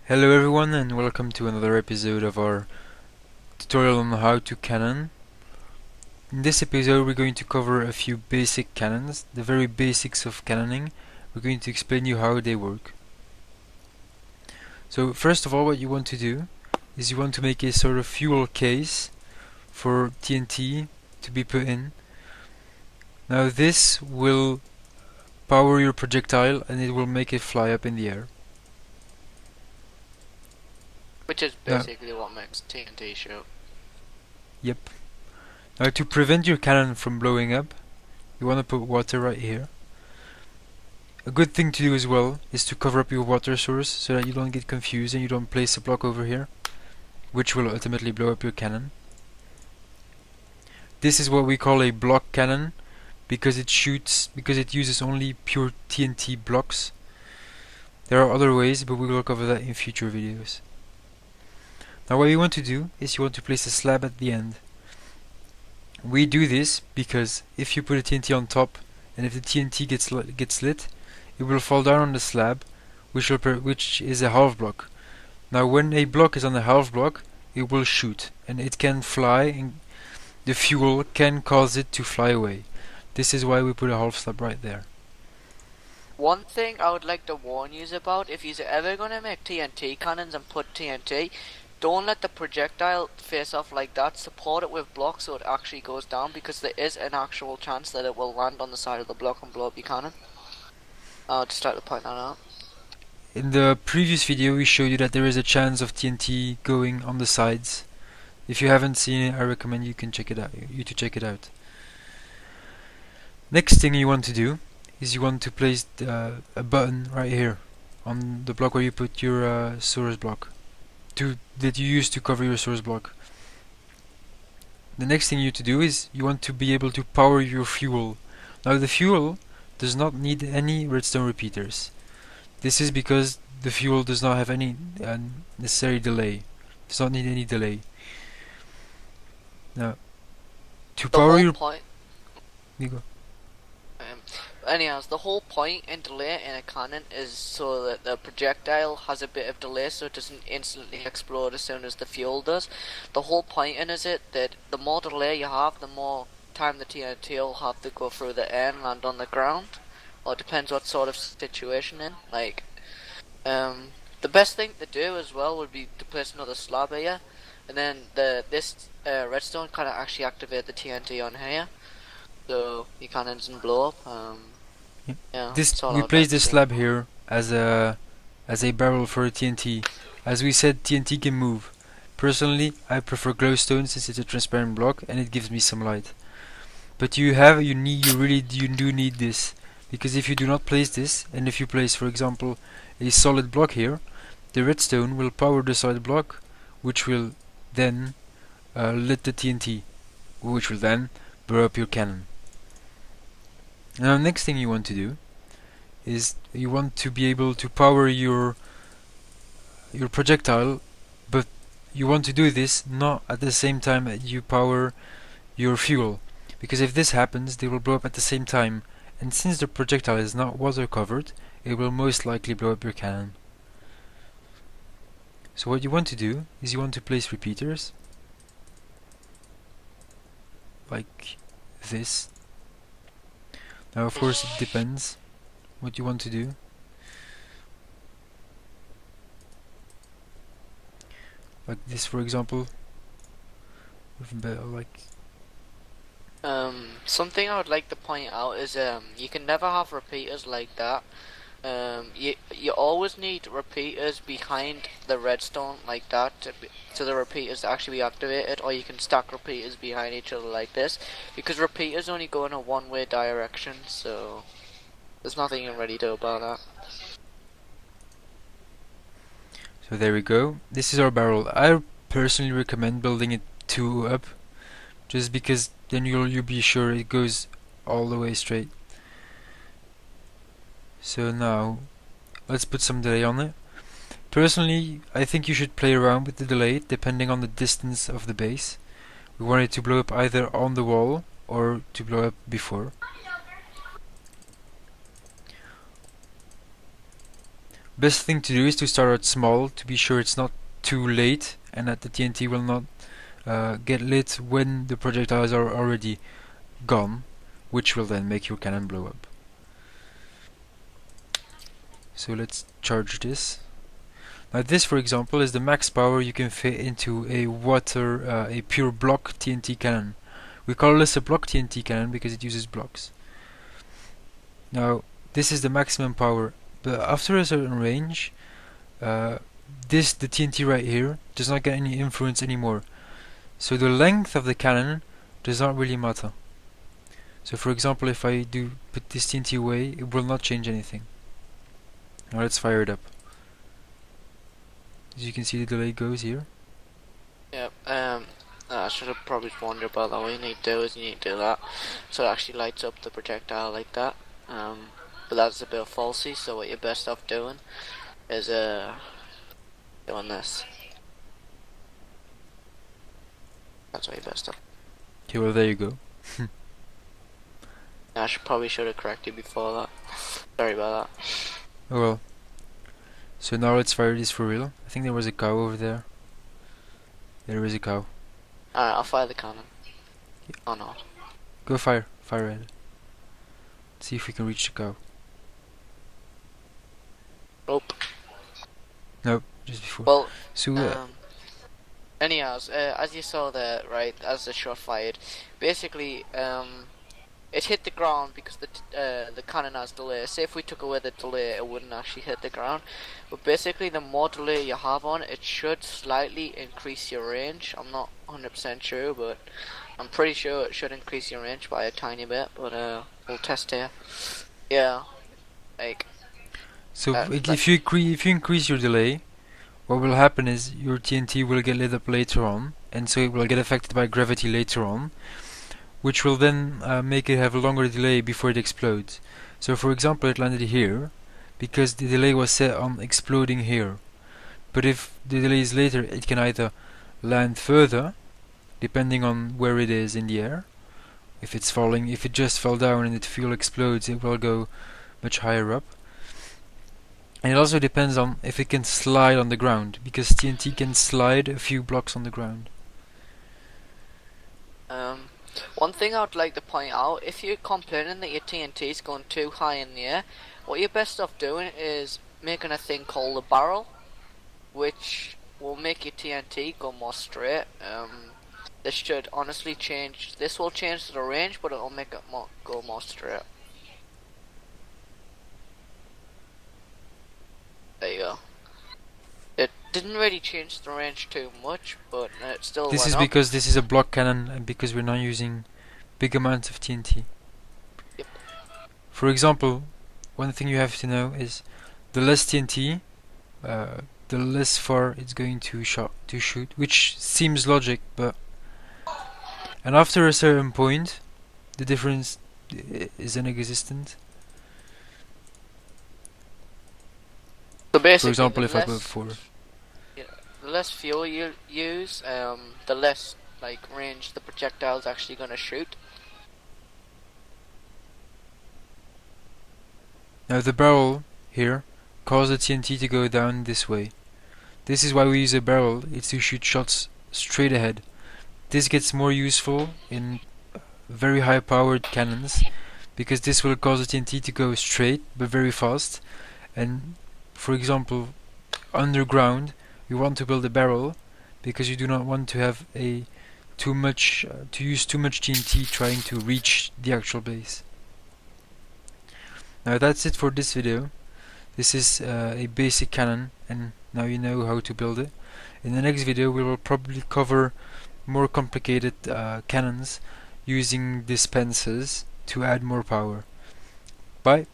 Hello everyone and welcome to another episode of our tutorial on how to cannon. In this episode we're going to cover a few basic cannons, the very basics of cannoning. We're going to explain you how they work. So first of all, what you want to do is you want to make a sort of fuel case for TNT to be put in. Now this will power your projectile and it will make it fly up in the air. Which is basically what makes TNT shoot. Yep. Now to prevent your cannon from blowing up, you want to put water right here. A good thing to do as well is to cover up your water source so that you don't get confused and you don't place a block over here, which will ultimately blow up your cannon. This is what we call a block cannon because it uses only pure TNT blocks. There are other ways, but we will cover that in future videos. Now what you want to do is you want to place a slab at the end. We do this because if you put a TNT on top and if the TNT gets lit, it will fall down on the slab, which is a half block. Now when a block is on a half block, it will shoot and it can fly and the fuel can cause it to fly away. This is why we put a half slab right there. One thing I would like to warn you about, if you're ever going to make TNT cannons and put TNT, don't let the projectile face off like that. Support it with blocks so it actually goes down, because there is an actual chance that it will land on the side of the block and blow up your cannon. I'll just like to point that out. In the previous video we showed you that there is a chance of TNT going on the sides. If you haven't seen it, I recommend you to check it out. Next thing you want to do is you want to place a button right here on the block where you put your source block that you use to cover your source block. The next thing you to do is you want to be able to power your fuel. Now the fuel does not need any redstone repeaters. This is because the fuel does not have any necessary delay. Does not need any delay. Now to power your point. You go. Anyways, the whole point in delay in a cannon is so that the projectile has a bit of delay so it doesn't instantly explode as soon as the fuel does. The whole point in is that the more delay you have, the more time the TNT will have to go through the air and land on the ground. Or it depends what sort of situation in. Like, the best thing to do as well would be to place another slab here, and then this redstone kind of actually activate the TNT on here, so your cannon doesn't blow up. Yeah, we place this slab here as a barrel for a TNT. As we said, TNT can move. Personally, I prefer glowstone since it's a transparent block and it gives me some light. But you really do need this, because if you do not place this, and if you place, for example, a solid block here, the redstone will power the solid block, which will then lit the TNT, which will then blow up your cannon. Now next thing you want to do is you want to be able to power your projectile, but you want to do this not at the same time that you power your fuel, because if this happens they will blow up at the same time, and since the projectile is not water covered, it will most likely blow up your cannon. So what you want to do is you want to place repeaters like this. Now of course it depends what you want to do. Like this, for example. Something I would like to point out is you can never have repeaters like that. You always need repeaters behind the redstone like that so the repeaters actually be activated, or you can stack repeaters behind each other like this, because repeaters only go in a one-way direction, so there's nothing you can really do about that. So there we go. This is our barrel. I personally recommend building it 2 up, just because then you'll be sure it goes all the way straight. So now let's put some delay on it. Personally, I think you should play around with the delay depending on the distance of the base. We want it to blow up either on the wall or to blow up before. best thing to do is to start out small to be sure it's not too late and that the TNT will not get lit when the projectiles are already gone, which will then make your cannon blow up. So let's charge this. Now this, for example, is the max power you can fit into a pure block TNT cannon. We call this a block TNT cannon because it uses blocks. Now this is the maximum power, but after a certain range, the TNT right here does not get any influence anymore. So the length of the cannon does not really matter. So for example, if I do put this TNT away, it will not change anything. Now let's fire it up. As you can see, the delay goes here. Yep, I should have probably warned you about that. What you need to do is you need to do that, so it actually lights up the projectile like that. But that's a bit falsy, so what you're best off doing is doing this. That's what you're best off. Okay, well there you go. I should have corrected before that. Sorry about that. Oh well. So now let's fire this for real. I think there was a cow over there. There is a cow. Alright, I'll fire the cannon. Or not. Go fire ahead. See if we can reach the cow. Nope. Nope, just before. Well, So anyhow, as you saw there, right, as the shot fired, basically, it hit the ground because the cannon has delay. Say if we took away the delay, it wouldn't actually hit the ground. But basically, the more delay you have on it should slightly increase your range. I'm not 100% sure, but I'm pretty sure it should increase your range by a tiny bit. But we'll test here. Yeah, like. so if you increase your delay, what will happen is your TNT will get lit up later on, and so it will get affected by gravity later on, which will then make it have a longer delay before it explodes. So for example, it landed here because the delay was set on exploding here. But if the delay is later, it can either land further, depending on where it is in the air. If it's falling, if it just fell down and the fuel explodes, it will go much higher up. And it also depends on if it can slide on the ground, because TNT can slide a few blocks on the ground. One thing I would like to point out, if you're complaining that your TNT is going too high in the air, what you're best off doing is making a thing called a barrel, which will make your TNT go more straight. This should honestly change. This will change the range, but it will make it go more straight. There you go. It didn't really change the range too much, but it still This went is up. because this is a block cannon and because we're not using big amounts of TNT. Yep. For example, one thing you have to know is the less TNT, the less far it's going to shoot, which seems logic, but and after a certain point, the difference is inexistent. So basically, For example, the if I less, go 4. the less fuel you use, the less range the projectile's actually gonna shoot. Now the barrel here causes the TNT to go down this way. This is why we use a barrel, it's to shoot shots straight ahead. This gets more useful in very high powered cannons, because this will cause the TNT to go straight but very fast. And for example, underground, you want to build a barrel because you do not want to have use too much TNT trying to reach the actual base. Now that's it for this video. This is a basic cannon, and now you know how to build it. In the next video we will probably cover more complicated cannons using dispensers to add more power. Bye.